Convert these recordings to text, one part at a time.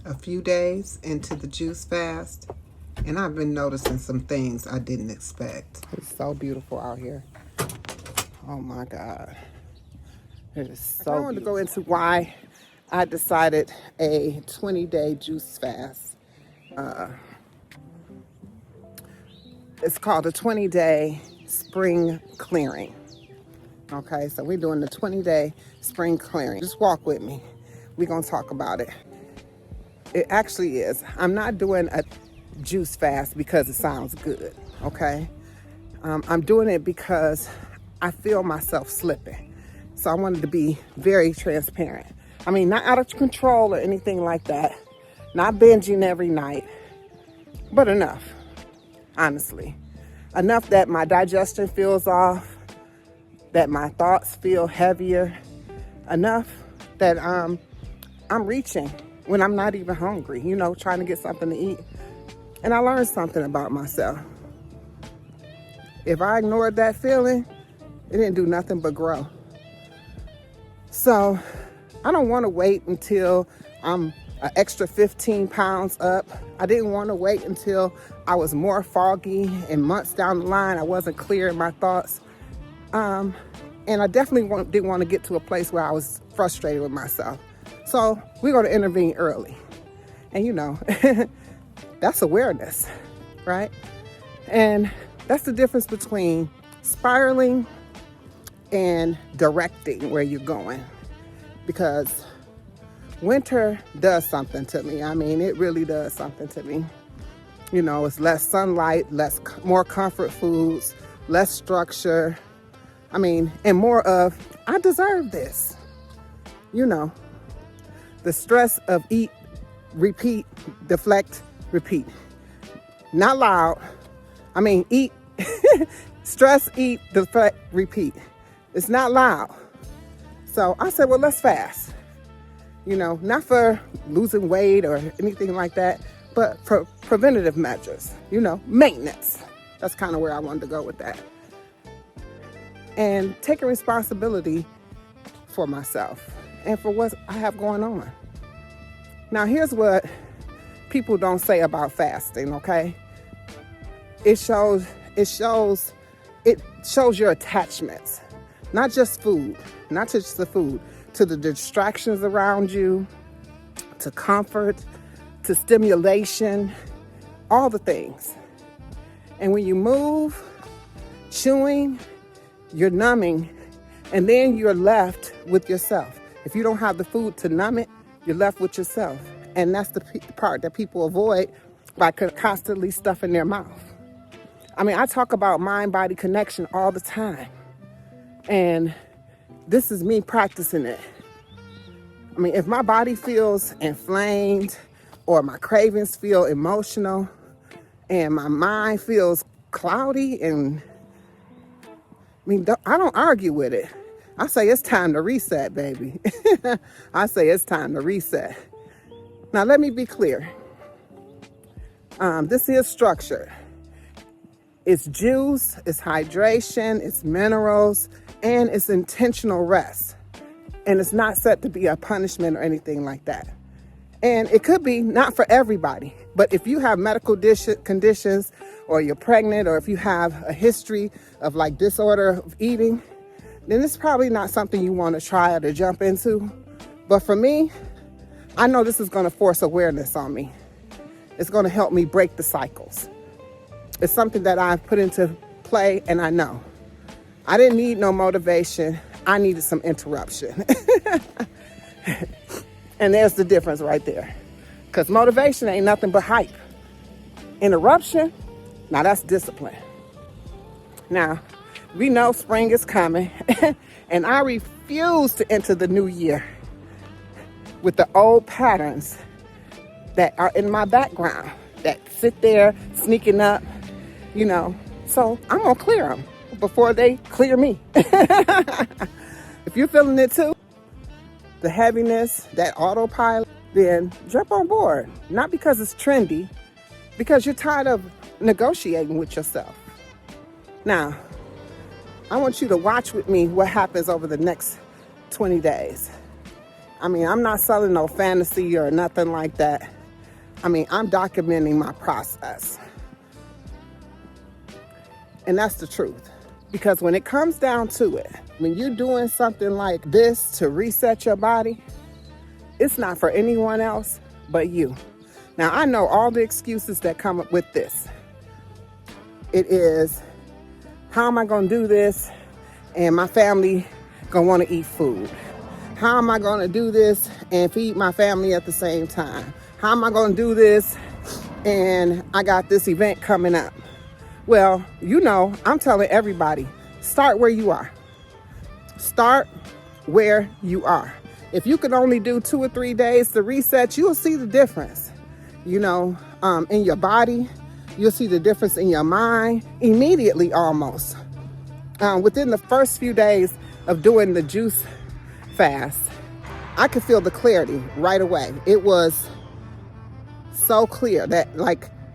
a few days into the juice fast, and I've been noticing some things I didn't expect. It's so beautiful out here. Oh my God. It is so I want to go into why I decided a 20-day juice fast. It's called a 20-day spring clearing. Okay, so we're doing the 20-day spring clearing. Just walk with me. We're going to talk about it. It actually is. I'm not doing a juice fast because it sounds good, okay? I'm doing it because I feel myself slipping. So I wanted to be very transparent. I mean, not out of control or anything like that. Not binging every night, but enough, honestly. Enough that my digestion feels off, that my thoughts feel heavier. Enough that I'm reaching when I'm not even hungry, trying to get something to eat. And I learned something about myself. If I ignored that feeling, it didn't do nothing but grow. So I don't want to wait until I'm an extra 15 pounds up. I didn't want to wait until I was more foggy and months down the line I wasn't clear in my thoughts. And I definitely didn't want to get to a place where I was frustrated with myself. So we're going to intervene early. And that's awareness, right? And that's the difference between spiraling and directing where you're going. Because winter does something to me. I mean, it really does something to me. It's less sunlight, more comfort foods, less structure. I mean, and more of, I deserve this. The stress of eat, repeat, deflect, repeat. Not loud. I mean, eat, stress, eat, deflect, repeat. It's not loud. So I said, well, let's fast. Not for losing weight or anything like that, but for preventative measures, maintenance. That's kind of where I wanted to go with that. And taking responsibility for myself and for what I have going on. Now, here's what people don't say about fasting, okay? It shows your attachments, not just food, not just the food, to the distractions around you, to comfort, to stimulation, all the things. And when you move, chewing, you're numbing, and then you're left with yourself. If you don't have the food to numb it, you're left with yourself. And that's the part that people avoid by constantly stuffing their mouth. I mean, I talk about mind-body connection all the time. And this is me practicing it. I mean, if my body feels inflamed or my cravings feel emotional and my mind feels cloudy, and I don't argue with it. I say it's time to reset, baby. I say it's time to reset. Now, let me be clear. This is structured. It's juice, it's hydration, it's minerals, and it's intentional rest. And it's not set to be a punishment or anything like that. And it could be not for everybody. But if you have medical conditions, or you're pregnant, or if you have a history of disorder of eating, then it's probably not something you want to try or to jump into. But for me, I know this is going to force awareness on me. It's going to help me break the cycles. It's something that I've put into play, and I know. I didn't need no motivation. I needed some interruption. And there's the difference right there. Because motivation ain't nothing but hype. Interruption, now that's discipline. Now, we know spring is coming, and I refuse to enter the new year with the old patterns that are in my background, that sit there sneaking up, So I'm going to clear them before they clear me. If you're feeling it too, the heaviness, that autopilot, then jump on board. Not because it's trendy, because you're tired of negotiating with yourself. Now, I want you to watch with me what happens over the next 20 days. I mean, I'm not selling no fantasy or nothing like that. I'm documenting my process. And that's the truth. Because when it comes down to it, when you're doing something like this to reset your body, it's not for anyone else but you. Now, I know all the excuses that come up with this. It is, how am I going to do this and my family going to want to eat food? How am I going to do this and feed my family at the same time? How am I going to do this and I got this event coming up? Well, I'm telling everybody, start where you are. Start where you are. If you can only do 2 or 3 days to reset, you'll see the difference, in your body. You'll see the difference in your mind immediately almost. Within the first few days of doing the juice fast, I could feel the clarity right away. It was so clear that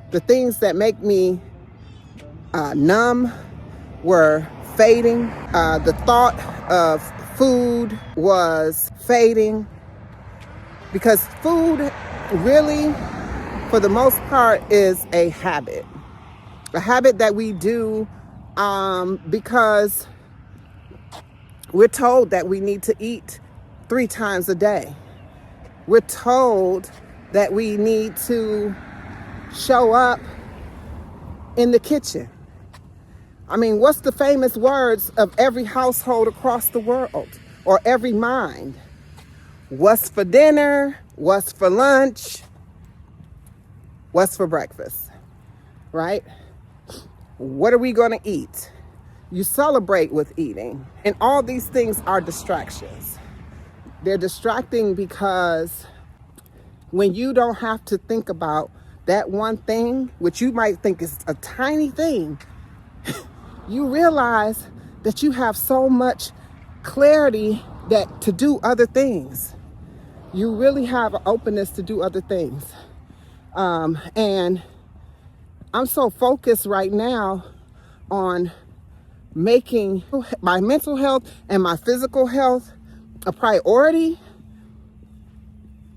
the things that make me numb were fading. The thought of food was fading, because food really, for the most part, is a habit that we do because we're told that we need to eat 3 times a day. We're told that we need to show up in the kitchen. What's the famous words of every household across the world, or every mind? What's for dinner? What's for lunch? What's for breakfast? Right? What are we going to eat? You celebrate with eating. And all these things are distractions. They're distracting because when you don't have to think about that one thing, which you might think is a tiny thing, you realize that you have so much clarity that to do other things. You really have an openness to do other things. And I'm so focused right now on making my mental health and my physical health a priority,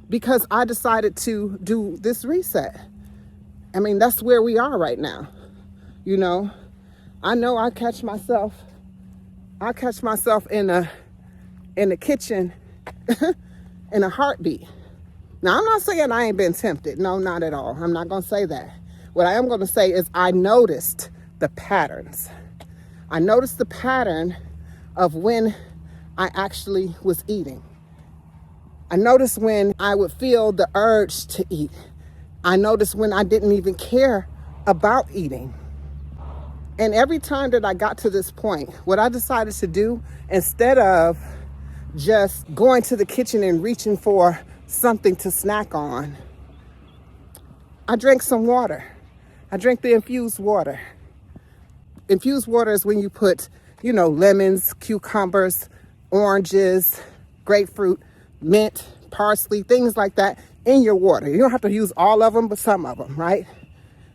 because I decided to do this reset. That's where we are right now. I know I catch myself in the kitchen in a heartbeat. Now, I'm not saying I ain't been tempted. No, not at all. I'm not going to say that. What I am going to say is I noticed the patterns. I noticed the pattern of when I actually was eating. I noticed when I would feel the urge to eat. I noticed when I didn't even care about eating. And every time that I got to this point, what I decided to do, instead of just going to the kitchen and reaching for something to snack on, I drank some water. I drank the infused water. Infused water is when you put, lemons, cucumbers, oranges, grapefruit, mint, parsley, things like that in your water. You don't have to use all of them, but some of them, right?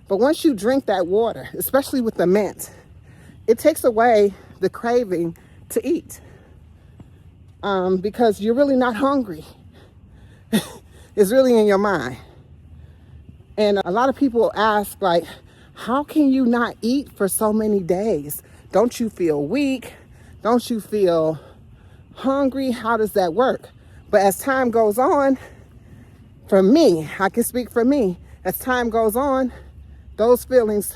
But once you drink that water, especially with the mint, it takes away the craving to eat, because you're really not hungry. It's really in your mind. And a lot of people ask, how can you not eat for so many days? Don't you feel weak? Don't you feel hungry? How does that work? But as time goes on, for me, I can speak for me, as time goes on, those feelings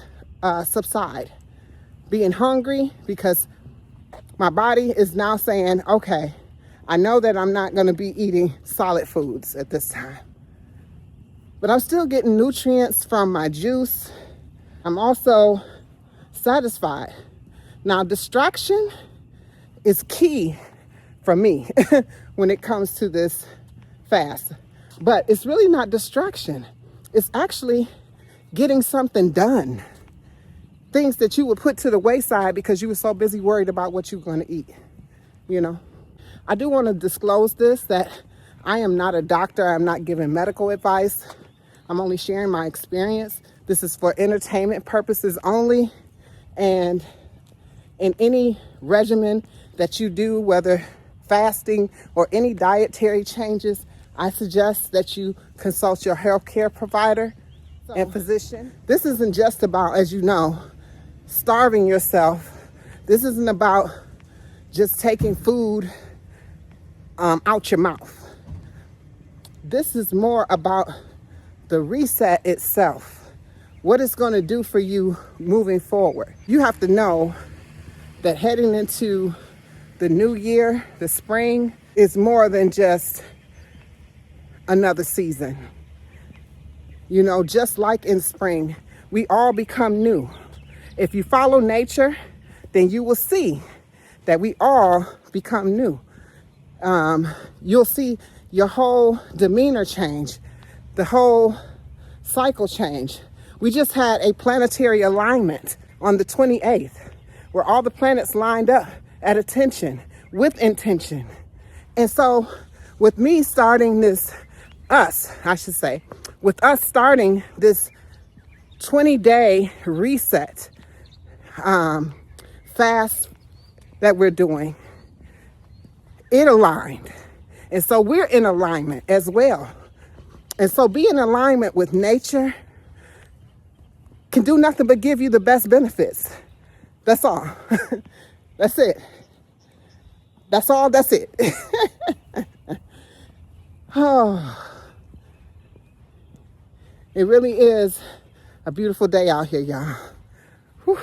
subside. Being hungry, because my body is now saying, okay, I know that I'm not going to be eating solid foods at this time, but I'm still getting nutrients from my juice. I'm also satisfied. Now, distraction is key for me when it comes to this fast, but it's really not distraction. It's actually getting something done. Things that you would put to the wayside because you were so busy worried about what you're going to eat. I do want to disclose this, that I am not a doctor. I'm not giving medical advice. I'm only sharing my experience. This is for entertainment purposes only. And in any regimen that you do, whether fasting or any dietary changes, I suggest that you consult your healthcare provider and physician. This isn't just about, as you know, starving yourself. This isn't about just taking food out your mouth. This is more about the reset itself, what it's going to do for you moving forward. You have to know that heading into the new year, the spring, is more than just another season. You know, just like in spring, we all become new. If you follow nature, then you will see that we all become new. You'll see your whole demeanor change, the whole cycle change. We just had a planetary alignment on the 28th, where all the planets lined up at attention, with intention. And so with me starting this, with us starting this 20-day reset fast that we're doing, it aligned. And so we're in alignment as well. And so be in alignment with nature can do nothing but give you the best benefits. That's all. That's it. That's all. That's it. Oh, it really is a beautiful day out here, y'all. Whew.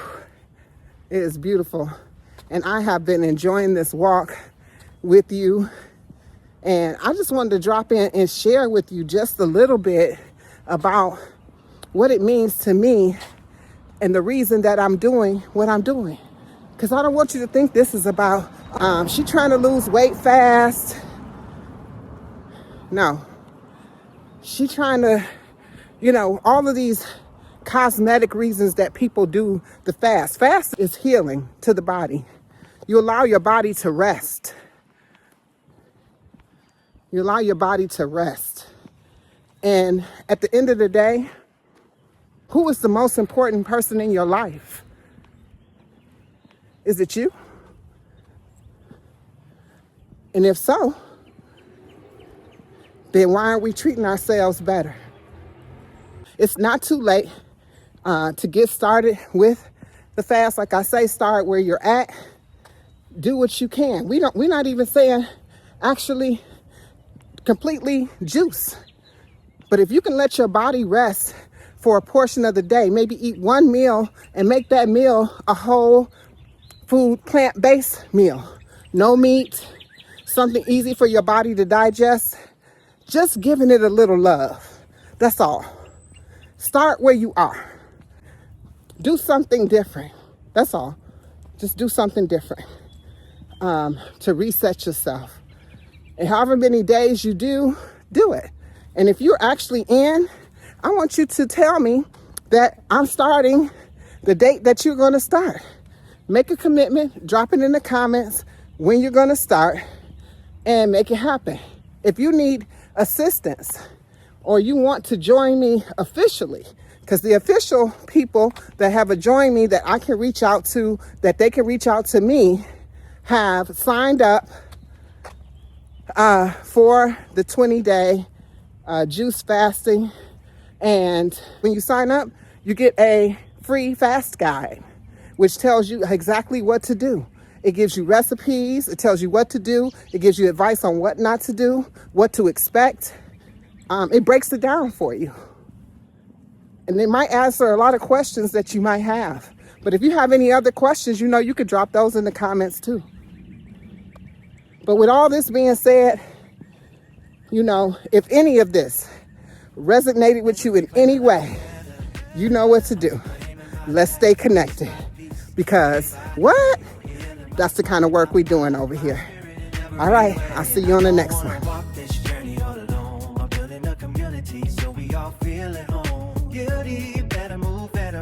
It is beautiful. And I have been enjoying this walk with you. And I just wanted to drop in and share with you just a little bit about what it means to me and the reason that I'm doing what I'm doing. Because I don't want you to think this is about she trying to lose weight fast. No. She trying to, all of these cosmetic reasons that people do the fast. Fast is healing to the body. You allow your body to rest. You allow your body to rest. And at the end of the day, who is the most important person in your life? Is it you? And if so, then why aren't we treating ourselves better? It's not too late to get started with the fast. Like I say, start where you're at. Do what you can. We're not even saying actually completely juice. But if you can let your body rest for a portion of the day, maybe eat one meal and make that meal a whole food, plant-based meal. No meat, something easy for your body to digest. Just giving it a little love. That's all. Start where you are. Do something different. That's all. Just do something different to reset yourself. And however many days you do it. And if you're actually in, I want you to tell me that I'm starting the date that you're going to start. Make a commitment, drop it in the comments when you're going to start, and make it happen. If you need assistance or you want to join me officially, because the official people that have joined me that I can reach out to, that they can reach out to me, have signed up for the 20-day juice fasting. And when you sign up, you get a free fast guide, which tells you exactly what to do. It gives you recipes. It tells you what to do. It gives you advice on what not to do, what to expect. It breaks it down for you. And it might answer a lot of questions that you might have. But if you have any other questions, you could drop those in the comments too. But with all this being said, if any of this resonated with you in any way, you know what to do. Let's stay connected. Because what? That's the kind of work we're doing over here. All right, I'll see you on the next one.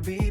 Be